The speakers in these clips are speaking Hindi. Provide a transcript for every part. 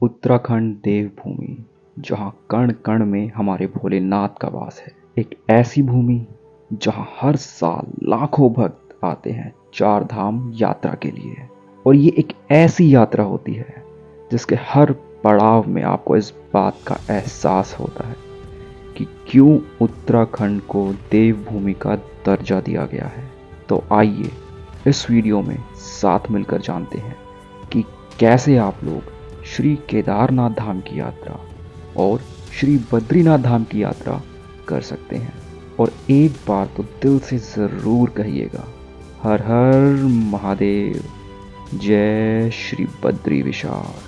उत्तराखंड देवभूमि, जहाँ कण कण में हमारे भोलेनाथ का वास है। एक ऐसी भूमि जहाँ हर साल लाखों भक्त आते हैं चार धाम यात्रा के लिए। और ये एक ऐसी यात्रा होती है जिसके हर पड़ाव में आपको इस बात का एहसास होता है कि क्यों उत्तराखंड को देवभूमि का दर्जा दिया गया है। तो आइए इस वीडियो में साथ मिलकर जानते हैं कि कैसे आप लोग श्री केदारनाथ धाम की यात्रा और श्री बद्रीनाथ धाम की यात्रा कर सकते हैं। और एक बार तो दिल से ज़रूर कहिएगा, हर हर महादेव, जय श्री बद्री विशाल।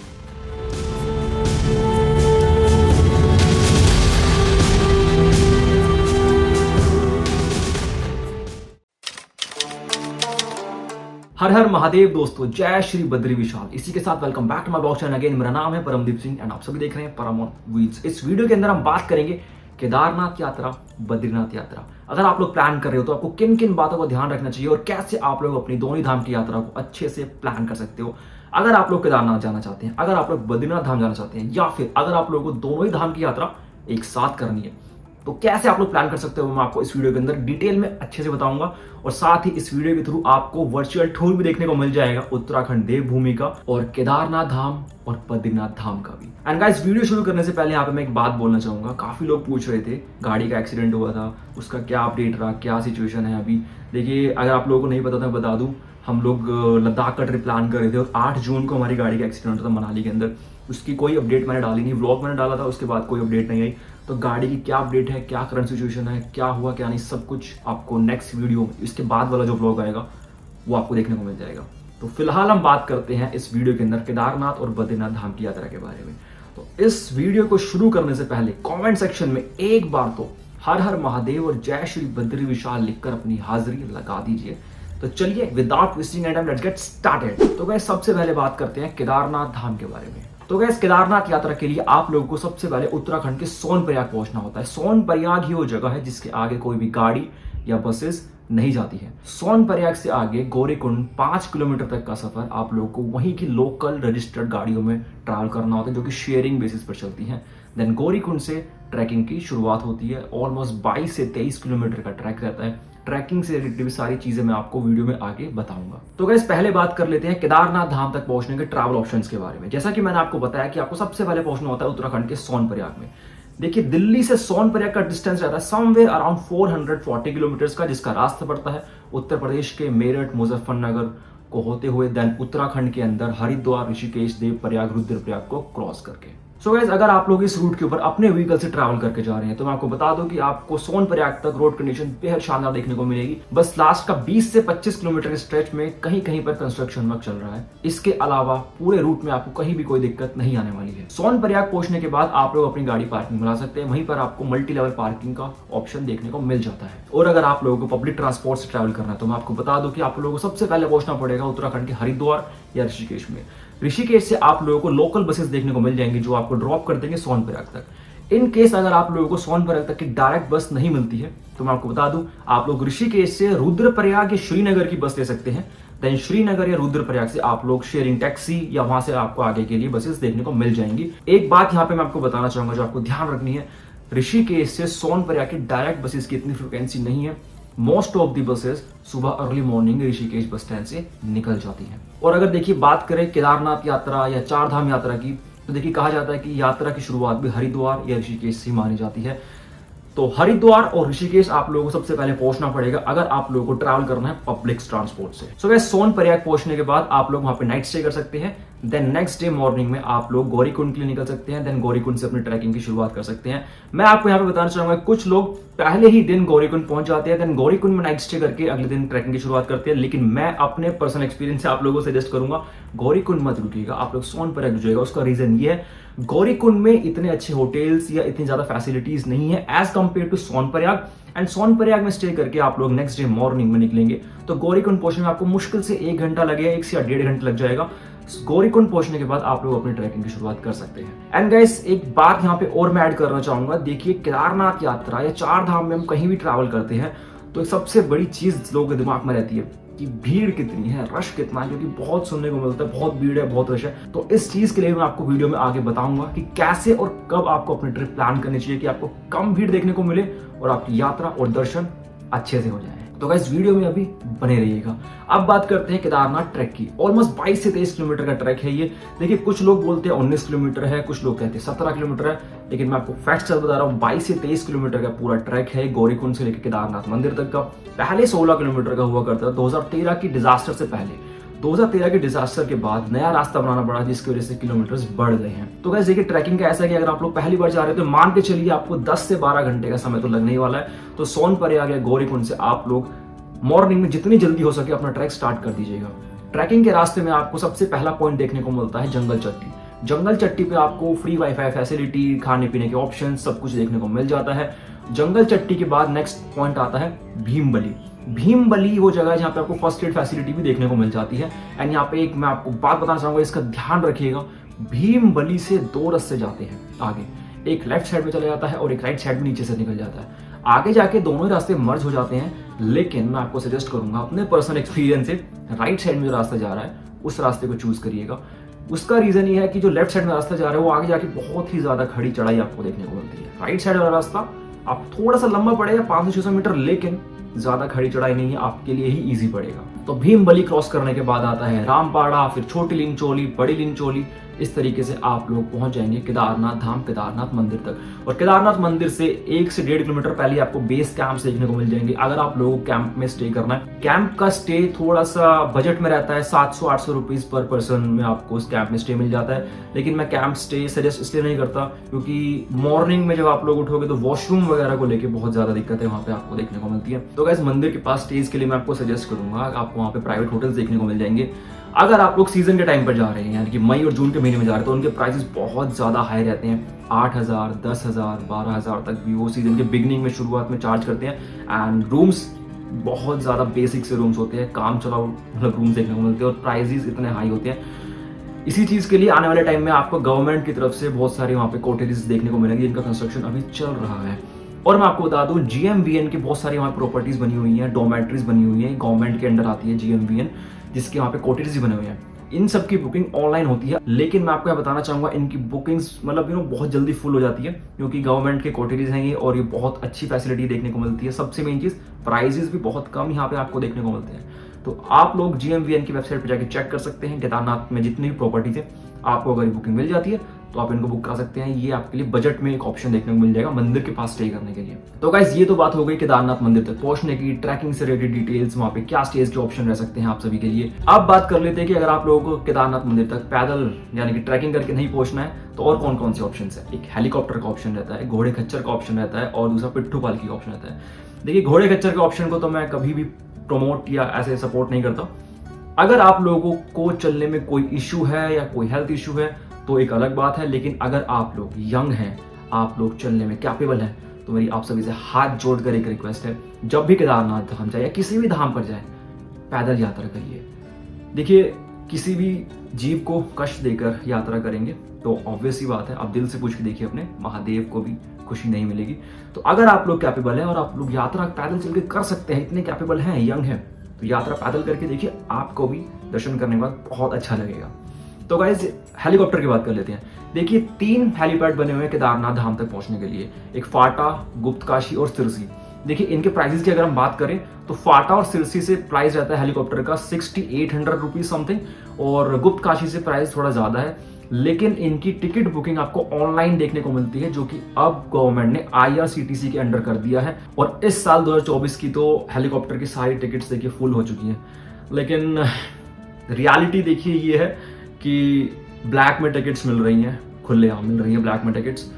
हर हर महादेव दोस्तों, जय श्री बद्री विशाल। इसी के साथ welcome back to my blog channel again. मेरा नाम है परमदीप सिंह एंड आप सभी देख रहे हैं परमोन वीड्स। इस वीडियो के अंदर हम बात करेंगे केदारनाथ यात्रा, बद्रीनाथ यात्रा। अगर आप लोग प्लान कर रहे हो तो आपको किन किन बातों का ध्यान रखना चाहिए और कैसे आप लोग अपनी दोनों धाम की यात्रा को अच्छे से प्लान कर सकते हो। अगर आप लोग केदारनाथ जाना चाहते हैं, अगर आप लोग बद्रीनाथ धाम जाना चाहते हैं, या फिर अगर आप लोगों को दोनों ही धाम की यात्रा एक साथ करनी है, तो कैसे आप लोग प्लान कर सकते हो मैं आपको इस वीडियो के अंदर डिटेल में अच्छे से बताऊंगा। और साथ ही इस वीडियो के थ्रू आपको वर्चुअल टूर भी देखने को मिल जाएगा उत्तराखंड देवभूमि का और केदारनाथ धाम और बद्रीनाथ धाम का भी। एंड गाइस, वीडियो शुरू करने से पहले यहाँ पे मैं एक बात बोलना चाहूंगा। काफी लोग पूछ रहे थे गाड़ी का एक्सीडेंट हुआ था, उसका क्या अपडेट रहा, क्या सिचुएशन है अभी। देखिए, अगर आप लोगों को नहीं पता था बता दूं, हम लोग लद्दाख का ट्रिप प्लान कर रहे थे और 8 जून को हमारी गाड़ी का एक्सीडेंट हुआ था मनाली के अंदर। उसकी कोई अपडेट मैंने डाली नहीं, व्लॉग मैंने डाला था, उसके बाद कोई अपडेट नहीं आई। तो गाड़ी की क्या अपडेट है, क्या करंट सिचुएशन है, क्या हुआ क्या नहीं, सब कुछ आपको नेक्स्ट वीडियो, इसके बाद वाला जो व्लॉग आएगा वो आपको देखने को मिल जाएगा। तो फिलहाल हम बात करते हैं इस वीडियो के अंदर केदारनाथ और बद्रीनाथ धाम की यात्रा के बारे में। तो इस वीडियो को शुरू करने से पहले कमेंट सेक्शन में एक बार तो हर हर महादेव और जय श्री बद्री विशाल लिखकर अपनी हाजिरी लगा दीजिए। तो चलिए without wasting any time let's get started. तो गाइस, सबसे पहले बात करते हैं केदारनाथ धाम के बारे में। तो गाइस, केदारनाथ यात्रा के लिए आप लोगों को सबसे पहले उत्तराखंड के सोनप्रयाग पहुंचना होता है। सोनप्रयाग ही वो जगह है जिसके आगे कोई भी गाड़ी या बसेस नहीं जाती है। सोनप्रयाग से आगे गौरीकुंड 5 किलोमीटर तक का सफर आप लोगों को वहीं की लोकल रजिस्टर्ड गाड़ियों में ट्रैवल करना होता है, जो कि शेयरिंग बेसिस पर चलती हैं। देन गौरीकुंड से ट्रैकिंग की शुरुआत होती है। ऑलमोस्ट 22 से 23 किलोमीटर का ट्रैक रहता है। ट्रैकिंग से रिलेटेड सारी चीजें मैं आपको वीडियो में आगे बताऊंगा। तो गाइस, पहले बात कर लेते हैं केदारनाथ धाम तक पहुंचने के ट्रैवल ऑप्शंस के बारे में। जैसा कि मैंने आपको बताया कि आपको सबसे पहले पहुंचना होता है उत्तराखंड के सोनप्रयाग में। देखिए, दिल्ली से सोनप्रयाग का डिस्टेंस रहता है समवेयर अराउंड 440 किलोमीटर का, जिसका रास्ता पड़ता है उत्तर प्रदेश के मेरठ मुजफ्फरनगर को होते हुए, देन उत्तराखंड के अंदर हरिद्वार, ऋषिकेश, देवप्रयाग, रुद्रप्रयाग को क्रॉस करके। सो गाइस, अगर आप लोग इस रूट के ऊपर अपने व्हीकल से ट्रैवल करके जा रहे हैं तो मैं आपको बता दूं कि आपको सोनप्रयाग तक रोड कंडीशन बेहद शानदार देखने को मिलेगी। बस लास्ट का 20 से 25 किलोमीटर के स्ट्रेच में कहीं कहीं पर कंस्ट्रक्शन वर्क चल रहा है। इसके अलावा पूरे रूट में आपको कहीं भी कोई दिक्कत नहीं आने वाली है। सोनप्रयाग पहुंचने के बाद आप लोग अपनी गाड़ी पार्किंग में ला सकते हैं। वहीं पर आपको मल्टी लेवल पार्किंग का ऑप्शन देखने को मिल जाता है। और अगर आप लोगों को पब्लिक ट्रांसपोर्ट से ट्रैवल करना है तो मैं आपको बता दूं कि आप लोगों को सबसे पहले पहुंचना पड़ेगा उत्तराखंड के हरिद्वार या ऋषिकेश में। ऋषिकेश से आप लोगों को लोकल बसेस देखने को मिल जाएंगी जो आपको ड्रॉप कर देंगे सोनप्रयाग तक। इन केस अगर आप लोगों को सोनप्रयाग तक की डायरेक्ट बस नहीं मिलती है तो मैं आपको बता दूं, आप लोग ऋषिकेश से रुद्रप्रयाग या श्रीनगर की बस ले सकते हैं। देन श्रीनगर या रुद्रप्रयाग से आप लोग शेयरिंग टैक्सी या वहां से आपको आगे के लिए बसेस देखने को मिल जाएंगी। एक बात यहाँ पे मैं आपको बताना चाहूंगा जो आपको ध्यान रखनी है, ऋषिकेश से सोनप्रयाग की डायरेक्ट बसेस की इतनी फ्रिक्वेंसी नहीं है। मोस्ट ऑफ दी बसेस सुबह early morning Rishikesh bus stand से निकल जाती हैं। और अगर देखिए बात करें केदारनाथ यात्रा या चार धाम यात्रा की, तो देखिए कहा जाता है कि यात्रा की शुरुआत भी हरिद्वार या ऋषिकेश से मानी जाती है। तो हरिद्वार और ऋषिकेश आप लोगों को सबसे पहले पहुंचना पड़ेगा अगर आप लोगों को ट्रैवल करना है पब्लिक ट्रांसपोर्ट से। सो गाइस, सोनप्रयाग पहुंचने के बाद आप लोग वहां पे नाइट स्टे कर सकते हैं। देन नेक्स्ट डे मॉर्निंग में आप लोग गौरीकुंड के लिए निकल सकते हैं। देन गौरीकुंड से अपनी ट्रैकिंग की शुरुआत कर सकते हैं। मैं आपको यहाँ पे बताना चाहूंगा, कुछ लोग पहले ही दिन गौरीकुंड पहुंच जाते हैं, देन गौरीकुंड में नाइट स्टे करके अगले दिन ट्रैकिंग की शुरुआत करते हैं। लेकिन मैं अपने पर्सनल एक्सपीरियंस से आप लोगों को सजेस्ट करूंगा, गौरीकुंड मत रुकिएगा, आप लोग सोनप्रयाग रुकिएगा। उसका रीजन ये है, गौरीकुंड में इतने अच्छे होटल्स या इतनी ज्यादा फैसिलिटीज नहीं है as compare to Sonprayag. And Sonprayag में स्टे करके आप लोग नेक्स्ट डे मॉर्निंग में निकलेंगे तो गौरीकुंड पहुंचने में आपको मुश्किल से 1 घंटा लगेगा, 1 से 1.5 घंटे लग जाएगा। गौरीकुंड पहुंचने के बाद आप लोग अपनी ट्रैकिंग की शुरुआत कर सकते हैं। एंड गाइस, एक बात यहाँ पे और मैं ऐड करना चाहूंगा। देखिए, केदारनाथ यात्रा या चार धाम में हम कहीं भी ट्रैवल करते हैं तो एक सबसे बड़ी चीज लोगों के दिमाग में रहती है, कि भीड़ कितनी है, रश कितना है, क्योंकि बहुत सुनने को मिलता है बहुत भीड़ है, बहुत रश है। तो इस चीज के लिए मैं आपको वीडियो में आगे बताऊंगा कि कैसे और कब आपको अपनी ट्रिप प्लान करनी चाहिए कि आपको कम भीड़ देखने को मिले और आपकी यात्रा और दर्शन अच्छे से हो जाए। तो गाइस वीडियो में अभी बने रहिएगा। अब बात करते हैं केदारनाथ ट्रैक की। ऑलमोस्ट 22 से 23 किलोमीटर का ट्रैक है ये। देखिए कुछ लोग बोलते हैं 19 किलोमीटर है, कुछ लोग कहते हैं 17 किलोमीटर है, लेकिन मैं आपको फैक्ट से बता रहा हूँ 22 से 23 किलोमीटर का पूरा ट्रैक है गौरीकुंड से लेकर केदारनाथ मंदिर तक का। पहले 16 किलोमीटर का हुआ करता था 2013 की डिजास्टर से पहले। 2013 के डिजास्टर के बाद नया रास्ता बनाना पड़ा, जिसकी वजह से किलोमीटर्स बढ़ गए हैं। तो गाइस देखिए ट्रैकिंग का ऐसा है कि अगर आप लोग पहली बार जा रहे हो तो मान के चलिए आपको 10 से 12 घंटे का समय तो लगने ही वाला है। तो सोनप्रयाग या गौरीकुंड से आप लोग मॉर्निंग में जितनी जल्दी हो सके अपना ट्रैक स्टार्ट कर दीजिएगा। ट्रैकिंग के रास्ते में आपको सबसे पहला पॉइंट देखने को मिलता है जंगल चट्टी। जंगल चट्टी पे आपको फ्री वाईफाई फैसिलिटी, खाने पीने के ऑप्शन सब कुछ देखने को मिल जाता है। जंगल चट्टी के बाद नेक्स्ट पॉइंट आता है भीमबली। भीमबली वो जगह है जहाँ पे आपको फर्स्ट एड फैसिलिटी भी देखने को मिल जाती है। एंड यहाँ पे एक मैं आपको बात बताना चाहूंगा, इसका ध्यान रखिएगा, भीमबली से 2 रास्ते जाते हैं आगे, एक लेफ्ट साइड में चला जाता है और एक राइट साइड में नीचे से निकल जाता है। आगे जाके दोनों ही रास्ते मर्ज हो जाते हैं, लेकिन मैं आपको सजेस्ट करूंगा अपने पर्सनल एक्सपीरियंस से राइट साइड में जो रास्ता जा रहा है उस रास्ते को चूज करिएगा। उसका रीजन ये है कि जो लेफ्ट साइड में रास्ता जा रहा है वो आगे जाके बहुत ही ज्यादा खड़ी चढ़ाई आपको देखने को मिलती है। राइट साइड वाला रास्ता आप थोड़ा सा लंबा पड़ेगा 500-600 मीटर, लेकिन ज्यादा खड़ी चढ़ाई नहीं है, आपके लिए ही इजी पड़ेगा। तो भीमबली क्रॉस करने के बाद आता है रामपाड़ा, फिर छोटी लिंचोली, बड़ी लिंचोली। इस तरीके से आप लोग पहुंच जाएंगे केदारनाथ धाम, केदारनाथ मंदिर तक। और केदारनाथ मंदिर से 1 से 1.5 किलोमीटर पहले आपको बेस कैंप देखने को मिल जाएंगे। अगर आप लोगों को कैंप में स्टे करना है, कैंप का स्टे थोड़ा सा बजट में रहता है, 700-800 रुपीज पर पर्सन में आपको उस कैंप में स्टे मिल जाता है। लेकिन मैं कैंप स्टे सजेस्ट इसलिए नहीं करता क्योंकि मॉर्निंग में जब आप लोग उठोगे तो वॉशरूम वगैरह को लेकर बहुत ज्यादा दिक्कत है वहाँ पे आपको देखने को मिलती है। तो गाइस मंदिर के पास स्टेज के लिए मैं आपको सजेस्ट करूंगा, आपको वहाँ पे प्राइवेट होटल्स देखने को मिल जाएंगे। अगर आप लोग सीजन के टाइम पर जा रहे हैं, यानी कि मई और जून के महीने में जा रहे हैं, तो उनके प्राइसेस बहुत ज्यादा हाई रहते हैं। 8,000, 10,000, 12,000 तक भी वो सीजन के बिगनिंग में शुरुआत में चार्ज करते हैं। एंड रूम्स बहुत ज्यादा बेसिक से रूम्स होते हैं, काम चलाओ मतलब रूम्स देखने को मिलते हैं और प्राइसेस इतने हाई होते हैं। इसी चीज के लिए आने वाले टाइम में आपको गवर्नमेंट की तरफ से बहुत सारे वहाँ पे कोटेजेस देखने को मिलेंगे, इनका कंस्ट्रक्शन अभी चल रहा है। और मैं आपको बता दूं GMVN की बहुत सारी वहाँ प्रॉपर्टीज बनी हुई हैं, डोमेट्रीज बनी हुई हैं, गवर्नमेंट के अंडर आती है GMVN, जिसके वहाँ पे कोटेजेस बने हुए हैं। इन सब की बुकिंग ऑनलाइन होती है, लेकिन मैं आपको बताना चाहूंगा इनकी बुकिंग्स मतलब बहुत जल्दी फुल हो जाती है, क्योंकि गवर्नमेंट के कोटेजेस हैं ये और ये बहुत अच्छी फैसिलिटी देखने को मिलती है। सबसे मेन चीज प्राइजेस भी बहुत कम यहाँ पे आपको देखने को मिलते हैं। तो आप लोग GMVN की वेबसाइट पर जाकर चेक कर सकते हैं, केदारनाथ में जितनी भी प्रॉपर्टीज है आपको अगर बुकिंग मिल जाती है तो आप इनको बुक कर सकते हैं। ये आपके लिए बजट में एक ऑप्शन देखने को मिल जाएगा मंदिर के पास स्टे करने के लिए। तो गाइस ये तो बात हो गई केदारनाथ मंदिर तक पहुंचने की, ट्रैकिंग से रिलेटेड डिटेल्स, वहां पे क्या स्टेज के ऑप्शन रह सकते हैं आप सभी के लिए। अब बात कर लेते हैं कि अगर आप लोगों को केदारनाथ मंदिर तक पैदल यानी कि ट्रैकिंग करके नहीं पहुंचना है तो और कौन कौन से ऑप्शन है। एक हेलीकॉप्टर का ऑप्शन रहता है, घोड़े खच्चर का ऑप्शन रहता है और दूसरा पिट्ठू पालकी का ऑप्शन रहता है। देखिए घोड़े खच्चर के ऑप्शन को तो मैं कभी भी प्रमोट या ऐसे सपोर्ट नहीं करता। अगर आप लोगों को चलने में कोई इश्यू है या कोई हेल्थ इश्यू है तो एक अलग बात है, लेकिन अगर आप लोग यंग हैं, आप लोग चलने में कैपेबल हैं, तो मेरी आप सभी से हाथ जोड़कर एक रिक्वेस्ट है, जब भी केदारनाथ धाम जाए या किसी भी धाम पर जाए पैदल यात्रा करिए। देखिए किसी भी जीव को कष्ट देकर यात्रा करेंगे तो ऑब्वियस ही बात है, आप दिल से पूछ के देखिए अपने महादेव को भी खुशी नहीं मिलेगी। तो अगर आप लोग कैपेबल हैं और आप लोग यात्रा पैदल चल के कर सकते हैं, इतने कैपेबल हैं, यंग हैं, तो यात्रा पैदल करके देखिए, आपको भी दर्शन करने के बाद बहुत अच्छा लगेगा। तो गाइस हेलीकॉप्टर की बात कर लेते हैं। देखिए 3 हेलीपैड बने हुए हैं केदारनाथ धाम तक पहुंचने के लिए, एक फाटा, गुप्तकाशी और सिरसी। देखिए इनके प्राइसेस की अगर हम बात करें तो फाटा और सिरसी से प्राइस रहता है हेलीकॉप्टर का 6800 रुपीज समथिंग, और गुप्तकाशी से प्राइस थोड़ा ज्यादा है, लेकिन इनकी टिकट बुकिंग आपको ऑनलाइन देखने को मिलती है, जो कि अब गवर्नमेंट ने IRCTC के अंडर कर दिया है। और इस साल 2024 की तो हेलीकॉप्टर की सारी टिकट्स देखिए फुल हो चुकी हैं। लेकिन रियलिटी देखिए ये है कि ब्लैक में टिकट्स मिल रही हैं, खुलेआम मिल रही है ब्लैक में टिकट्स।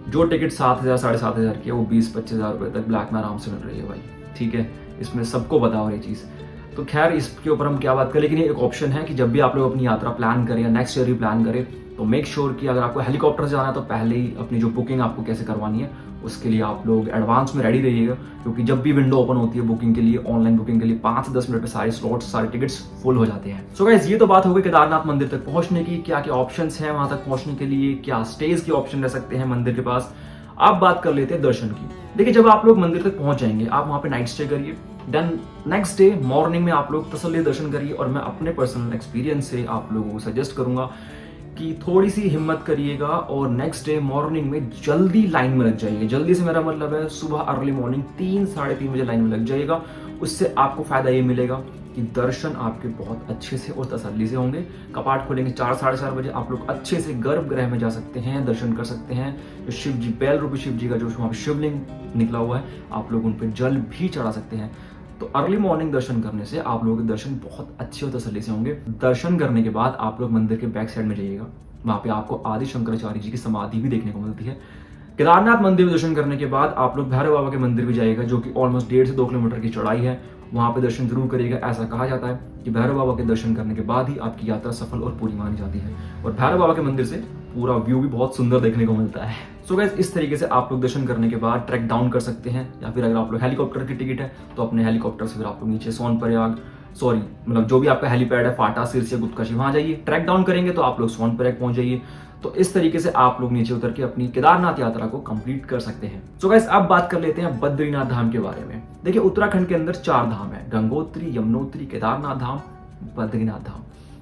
जो टिकट 7,000 7,500 की है वो 20-25 हज़ार रुपये तक ब्लैक में आराम से मिल रही है भाई, ठीक है, इसमें सबको पता हो रही चीज़। तो खैर इसके ऊपर हम क्या बात करें, लेकिन ये एक ऑप्शन है कि जब भी आप लोग अपनी यात्रा प्लान करें या नेक्स्ट ईयर भी प्लान करें तो मेक श्योर कि अगर आपको हेलीकॉप्टर से जाना है तो पहले ही अपनी जो बुकिंग आपको कैसे करवानी है उसके लिए आप लोग एडवांस में रेडी रहिएगा, क्योंकि जब भी विंडो ओपन होती है बुकिंग के लिए, ऑनलाइन बुकिंग के लिए 5 से 10 मिनट में सारे स्लॉट्स, सारे टिकट्स फुल हो जाते हैं। सो गाइस ये तो बात हो गई केदारनाथ मंदिर तक पहुंचने की, क्या क्या ऑप्शंस हैं वहां तक पहुंचने के लिए, क्या स्टेज के ऑप्शन रह सकते हैं मंदिर के पास। अब बात कर लेते हैं दर्शन की। देखिए जब आप लोग मंदिर तक पहुंच जाएंगे आप वहां पे नाइट स्टे करिए, देन नेक्स्ट डे मॉर्निंग में आप लोग तसल्ली दर्शन करिए। और मैं अपने पर्सनल एक्सपीरियंस से आप लोगों को सजेस्ट करूंगा कि थोड़ी सी हिम्मत करिएगा और नेक्स्ट डे मॉर्निंग में जल्दी लाइन में लग जाइए। जल्दी से मेरा मतलब है सुबह अर्ली मॉर्निंग 3-3:30 बजे लाइन में लग जाइएगा। उससे आपको फायदा ये मिलेगा कि दर्शन आपके बहुत अच्छे से और तसल्ली से होंगे। कपाट खोलेंगे 4-4:30 बजे, आप लोग अच्छे से गर्भगृह में जा सकते हैं, दर्शन कर सकते हैं। जो शिव जी, बैल रूपी शिव जी का जो वहाँ पे शिवलिंग निकला हुआ है, आप लोग उन पर जल भी चढ़ा सकते हैं। तो अर्ली मॉर्निंग दर्शन करने से आप लोगों के दर्शन बहुत अच्छे और तसल्ली से होंगे। दर्शन करने के बाद आप लोग मंदिर के बैक साइड में जाइएगा, वहाँ पे आपको आदि शंकराचार्य जी की समाधि भी देखने को मिलती है। केदारनाथ मंदिर में दर्शन करने के बाद आप लोग भैरव बाबा के मंदिर भी जाइएगा, जो कि ऑलमोस्ट 1.5 से 2 किलोमीटर की चढ़ाई है। वहां पे दर्शन जरूर करिएगा। ऐसा कहा जाता है कि भैरव बाबा के दर्शन करने के बाद ही आपकी यात्रा सफल और पूरी मानी जाती है। और भैरव बाबा के मंदिर से पूरा व्यू भी बहुत सुंदर देखने को मिलता है। सो गाइस, इस तरीके से आप लोग दर्शन करने के बाद ट्रैक डाउन कर सकते हैं, या फिर अगर आप लोग हेलीकॉप्टर की टिकट है तो अपने हेलीकॉप्टर से फिर आप लोग नीचे सोनप्रयाग, मतलब जो भी आपका हेलीपैड है, फाटा, सिरसी, गुप्तकाशी, वहां जाइए। ट्रैक डाउन करेंगे तो आप लोग सोनप्रयाग पहुंच जाइए। तो इस तरीके से आप लोग नीचे उतर के अपनी केदारनाथ यात्रा को कंप्लीट कर सकते हैं। सो गाइस, अब बात कर लेते हैं बद्रीनाथ धाम के बारे में। देखिए, उत्तराखंड के अंदर 4 धाम है, गंगोत्री, यमुनोत्री, केदारनाथ धाम, बद्रीनाथ धाम।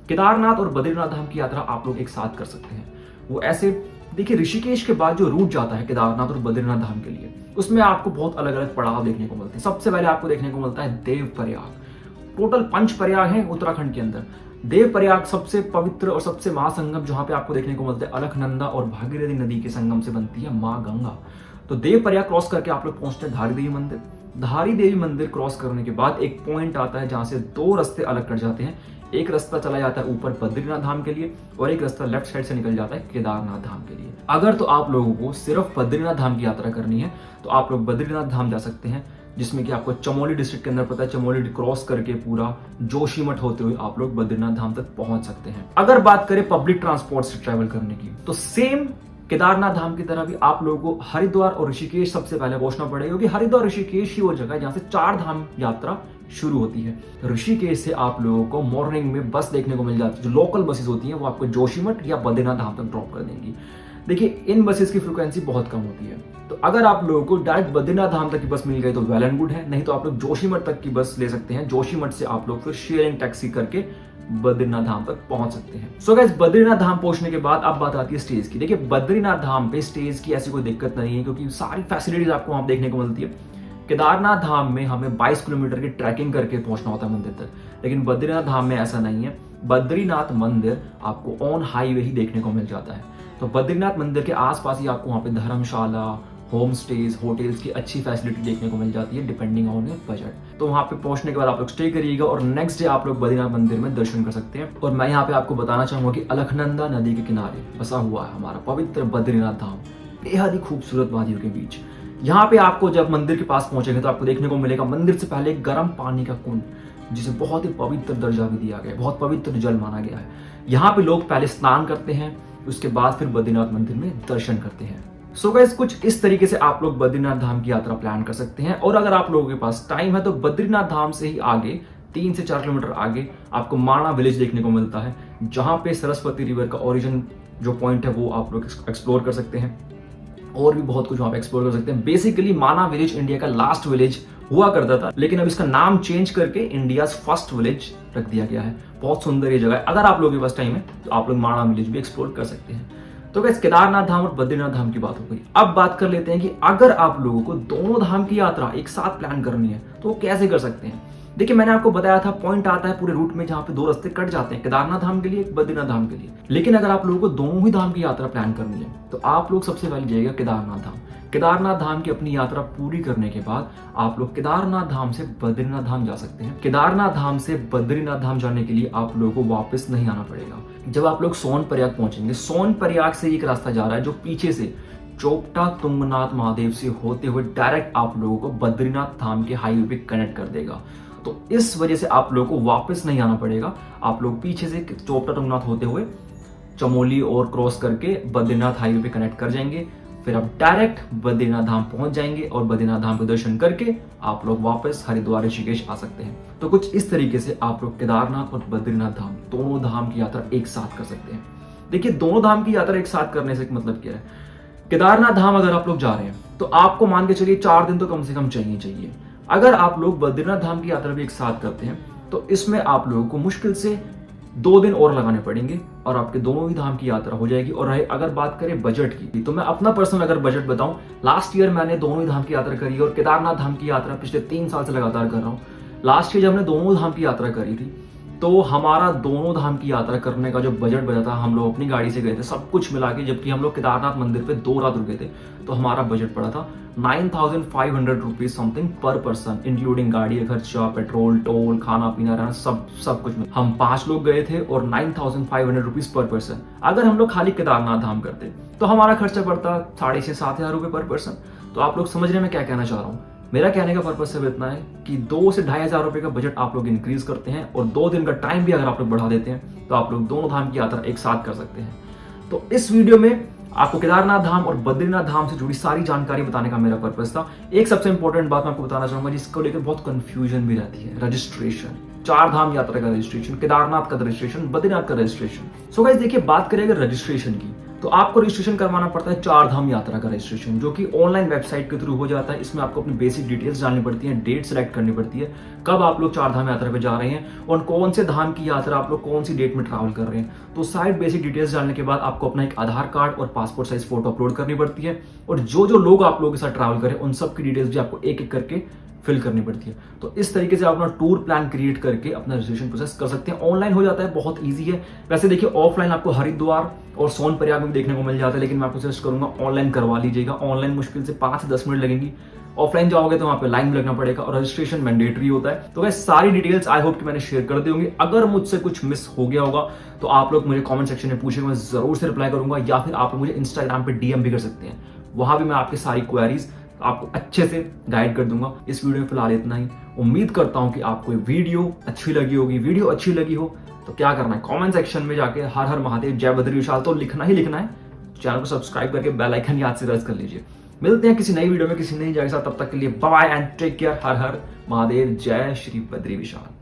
केदारनाथ और बद्रीनाथ धाम की यात्रा आप लोग एक साथ कर सकते हैं। वो ऐसे, देखिए, ऋषिकेश के बाद जो रूट जाता है केदारनाथ और बद्रीनाथ धाम के लिए, उसमें आपको बहुत अलग अलग पड़ाव देखने को मिलते हैं। सबसे पहले आपको देखने को मिलता है देवप्रयाग। टोटल 5 प्रयाग हैं उत्तराखंड के अंदर। देवप्रयाग सबसे पवित्र और सबसे महासंगम, जहां पे आपको देखने को मिलता है अलकनंदा और भागीरथी नदी के संगम से बनती है माँ गंगा। तो देवप्रयाग क्रॉस करके आप लोग पहुंचते हैं धारी देवी मंदिर। धारी देवी मंदिर क्रॉस करने के बाद एक पॉइंट आता है जहां से 2 रास्ते अलग कट जाते हैं। एक रास्ता चला जाता है ऊपर बद्रीनाथ धाम के लिए और एक रास्ता लेफ्ट साइड से निकल जाता है केदारनाथ धाम के लिए। अगर तो आप लोगों को सिर्फ बद्रीनाथ धाम की यात्रा करनी है तो आप लोग बद्रीनाथ धाम जा सकते हैं, जिसमें कि आपको चमोली डिस्ट्रिक्ट के अंदर पता है, चमोली क्रॉस करके पूरा जोशीमठ होते हुए आप लोग बद्रीनाथ धाम तक पहुंच सकते हैं। अगर बात करें पब्लिक ट्रांसपोर्ट से ट्रैवल करने की, तो सेम केदारनाथ धाम की तरह भी आप लोगों को हरिद्वार और ऋषिकेश सबसे पहले पहुंचना पड़ेगा, क्योंकि हरिद्वार ऋषिकेश ही वो जगह है जहां से 4 धाम यात्रा शुरू होती है। ऋषिकेश से आप लोगों को मॉर्निंग में बस देखने को मिल जाती है। जो लोकल बसेस होती हैं वो आपको जोशीमठ या बद्रीनाथ धाम तक ड्रॉप कर देंगी। देखिए, इन बसेस की फ्रिक्वेंसी बहुत कम होती है, तो अगर आप लोगों को डायरेक्ट बद्रीनाथ धाम तक की बस मिल गई तो वेल एंड गुड है, नहीं तो आप लोग जोशीमठ तक की बस ले सकते हैं। जोशीमठ से आप लोग फिर शेयरिंग टैक्सी करके बद्रीनाथ धाम तक पहुंच सकते हैं। सो गाइस, बद्रीनाथ धाम पहुंचने के बाद अब बात आती है स्टेज की। देखिए, बद्रीनाथ धाम पे स्टेज की ऐसी कोई दिक्कत नहीं है, क्योंकि सारी फैसिलिटीज आपको वहां देखने को मिलती है। केदारनाथ धाम में हमें 22 किलोमीटर की ट्रैकिंग करके पहुंचना होता है मंदिर तक, लेकिन बद्रीनाथ धाम में ऐसा नहीं है। बद्रीनाथ मंदिर आपको ऑन हाईवे ही देखने को मिल जाता है। तो बद्रीनाथ मंदिर के आसपास ही आपको वहाँ पे धर्मशाला, होम स्टेज, होटल्स की अच्छी फैसिलिटी देखने को मिल जाती है, डिपेंडिंग ऑन योर बजट। तो वहाँ पे पहुंचने के बाद आप लोग स्टे करिएगा और नेक्स्ट डे आप लोग बद्रीनाथ मंदिर में दर्शन कर सकते हैं। और मैं यहाँ पे आपको बताना चाहूंगा कि अलकनंदा नदी के किनारे बसा हुआ है हमारा पवित्र बद्रीनाथ धाम, बेहद ही खूबसूरत वादियों के बीच। यहाँ पे आपको जब मंदिर के पास पहुंचेंगे तो आपको देखने को मिलेगा मंदिर से पहले एक गर्म पानी का कुंड, जिसे बहुत ही पवित्र दर्जा भी दिया गया है, बहुत पवित्र जल माना गया है। यहाँ पे लोग पहले स्नान करते हैं, उसके बाद फिर बद्रीनाथ मंदिर में दर्शन करते हैं। सो गाइस, कुछ इस तरीके से आप लोग बद्रीनाथ धाम की यात्रा प्लान कर सकते हैं। और अगर आप लोगों के पास टाइम है तो बद्रीनाथ धाम से ही आगे 3 से 4 किलोमीटर आगे आपको माणा विलेज देखने को मिलता है, जहां पे सरस्वती रिवर का ओरिजिन जो पॉइंट है वो आप लोग एक्सप्लोर कर सकते हैं। और भी बहुत कुछ वहां पे एक्सप्लोर कर सकते हैं। बेसिकली माना विलेज इंडिया का लास्ट विलेज हुआ करता था, लेकिन अब इसका नाम चेंज करके इंडिया फर्स्ट विलेज रख दिया गया है। बहुत सुंदर ये जगह है। अगर आप लोगों के पास टाइम है तो आप लोग माना विलेज भी एक्सप्लोर कर सकते हैं। तो गाइस, केदारनाथ धाम और बद्रीनाथ धाम की बात हो गई। अब बात कर लेते हैं कि अगर आप लोगों को दोनों धाम की यात्रा एक साथ प्लान करनी है तो वो कैसे कर सकते हैं। देखिए, मैंने आपको बताया था पॉइंट आता है पूरे रूट में जहां पे 2 रास्ते कट जाते हैं, केदारनाथ धाम के लिए, एक बद्रीनाथ धाम के लिए। लेकिन अगर आप लोगों को दोनों ही धाम की यात्रा प्लान करनी है तो आप लोग सबसे पहले जाइएगा केदारनाथ धाम। केदारनाथ धाम की अपनी यात्रा पूरी करने के बाद आप लोग केदारनाथ धाम से बद्रीनाथ धाम जा सकते हैं। केदारनाथ धाम से बद्रीनाथ धाम जाने के लिए आप लोगों को वापस नहीं आना पड़ेगा। जब आप लोग सोनप्रयाग पहुंचेंगे, सोनप्रयाग से एक रास्ता जा रहा है जो पीछे से चोपटा तुंगनाथ महादेव से होते हुए डायरेक्ट आप लोगों को बद्रीनाथ धाम के हाईवे पे कनेक्ट कर देगा। तो इस वजह से आप लोगों को वापस नहीं आना पड़ेगा। आप लोग पीछे से चोपटा तुंगनाथ होते हुए चमोली और क्रॉस करके बद्रीनाथ हाईवे पे कनेक्ट कर जाएंगे। फिर आप डायरेक्ट बद्रीनाथ धाम पहुंच जाएंगे और बद्रीनाथ धाम के दर्शन करके आप लोग वापस हरिद्वार ऋषिकेश आ सकते हैं। तो कुछ इस तरीके से आप लोग केदारनाथ और बद्रीनाथ धाम दोनों धाम की यात्रा एक साथ कर सकते हैं। देखिए, दोनों धाम की यात्रा एक साथ करने से मतलब क्या है। केदारनाथ धाम अगर आप लोग जा रहे हैं तो आपको मान के चलिए 4 दिन तो कम से कम चाहिए। अगर आप लोग बद्रीनाथ धाम की यात्रा भी एक साथ करते हैं तो इसमें आप लोगों को मुश्किल से 2 दिन और लगाने पड़ेंगे और आपके दोनों ही धाम की यात्रा हो जाएगी। और रहे अगर बात करें बजट की, तो मैं अपना पर्सनल अगर बजट बताऊं, लास्ट ईयर मैंने दोनों ही धाम की यात्रा करी और केदारनाथ धाम की यात्रा पिछले 3 साल से लगातार कर रहा हूं। लास्ट ईयर जब हमने दोनों धाम की यात्रा करी थी तो हमारा दोनों धाम की यात्रा करने का जो बजट बचा था, हम लोग अपनी गाड़ी से गए थे सब कुछ मिला के, जबकि हम लोग केदारनाथ मंदिर पे 2 रात रुके थे, तो हमारा बजट पड़ा था 9,500 रुपीज समथिंग पर पर्सन, इंक्लूडिंग गाड़ी का खर्चा, पेट्रोल, टोल, खाना पीना रहना, सब कुछ मिला। हम 5 लोग गए थे और 9,500 रुपीज पर पर्सन। अगर हम लोग खाली केदारनाथ धाम करते तो हमारा खर्चा पड़ता 6,500-7,000 रुपए पर पर्सन। तो आप लोग समझ रहे हैं मैं क्या कहना चाह रहा हूँ। मेरा कहने का पर्पस सिर्फ इतना है कि 2 से 2,500 रुपए का बजट आप लोग इंक्रीज करते हैं और 2 दिन का टाइम भी अगर आप लोग बढ़ा देते हैं तो आप लोग दोनों धाम की यात्रा एक साथ कर सकते हैं। तो इस वीडियो में आपको केदारनाथ धाम और बद्रीनाथ धाम से जुड़ी सारी जानकारी बताने का मेरा पर्पस था। एक सबसे इंपॉर्टेंट बात मैं आपको बताना चाहूंगा जिसको लेकर बहुत कंफ्यूजन भी रहती है, रजिस्ट्रेशन। 4 धाम यात्रा का रजिस्ट्रेशन, केदारनाथ का रजिस्ट्रेशन, बद्रीनाथ का रजिस्ट्रेशन। सो गाइस देखिए, बात करें अगर रजिस्ट्रेशन की तो आपको रजिस्ट्रेशन करवाना पड़ता है 4 धाम यात्रा का रजिस्ट्रेशन, जो कि ऑनलाइन वेबसाइट के थ्रू हो जाता है। इसमें आपको अपनी बेसिक डिटेल्स डालनी पड़ती है, डेट सेलेक्ट करनी पड़ती है, कब आप लोग 4 धाम यात्रा पे जा रहे हैं और कौन से धाम की यात्रा आप लोग कौन सी डेट में ट्रैवल कर रहे हैं। तो सारी बेसिक डिटेल्स डालने के बाद आपको अपना एक आधार कार्ड और पासपोर्ट साइज फोटो अपलोड करनी पड़ती है और जो लोग आप लोगों के साथ ट्रैवल करें उन सब की डिटेल्स भी आपको एक एक करके फिल करनी पड़ती है। तो इस तरीके से आप अपना टूर प्लान क्रिएट करके अपना रजिस्ट्रेशन प्रोसेस कर सकते हैं। ऑनलाइन हो जाता है, बहुत इजी है। वैसे देखिए, ऑफलाइन आपको हरिद्वार और सोनप्रयाग में देखने को मिल जाता है, लेकिन मैं आपको सजेस्ट करूंगा ऑनलाइन करवा लीजिएगा। ऑनलाइन मुश्किल से 5 से 10 मिनट लगेंगी, ऑफलाइन जाओगे तो वहां पे लाइन में लगना पड़ेगा और रजिस्ट्रेशन मैंडेटरी होता है। तो वैसे सारी डिटेल्स आई होप कि मैंने शेयर कर दी होंगी। अगर मुझसे कुछ मिस हो गया होगा तो आप लोग मुझे कमेंट सेक्शन में पूछेंगे, मैं जरूर से रिप्लाई करूंगा, या फिर आप मुझे इंस्टाग्राम पे डीएम भी कर सकते हैं, वहां भी मैं आपकी सारी क्वेरीज आपको अच्छे से गाइड कर दूंगा। इस वीडियो में फिलहाल इतना ही। उम्मीद करता हूं कि आपको वीडियो अच्छी लगी होगी। वीडियो अच्छी लगी हो तो क्या करना है, कमेंट सेक्शन में जाके हर हर महादेव, जय बद्री विशाल तो लिखना ही लिखना है। चैनल को सब्सक्राइब करके बेल आइकन याद से प्रेस कर लीजिए। मिलते हैं किसी नई वीडियो में किसी नई जगह के साथ, तब तक के लिए बाय एंड टेक केयर। हर हर महादेव, जय श्री बद्री विशाल।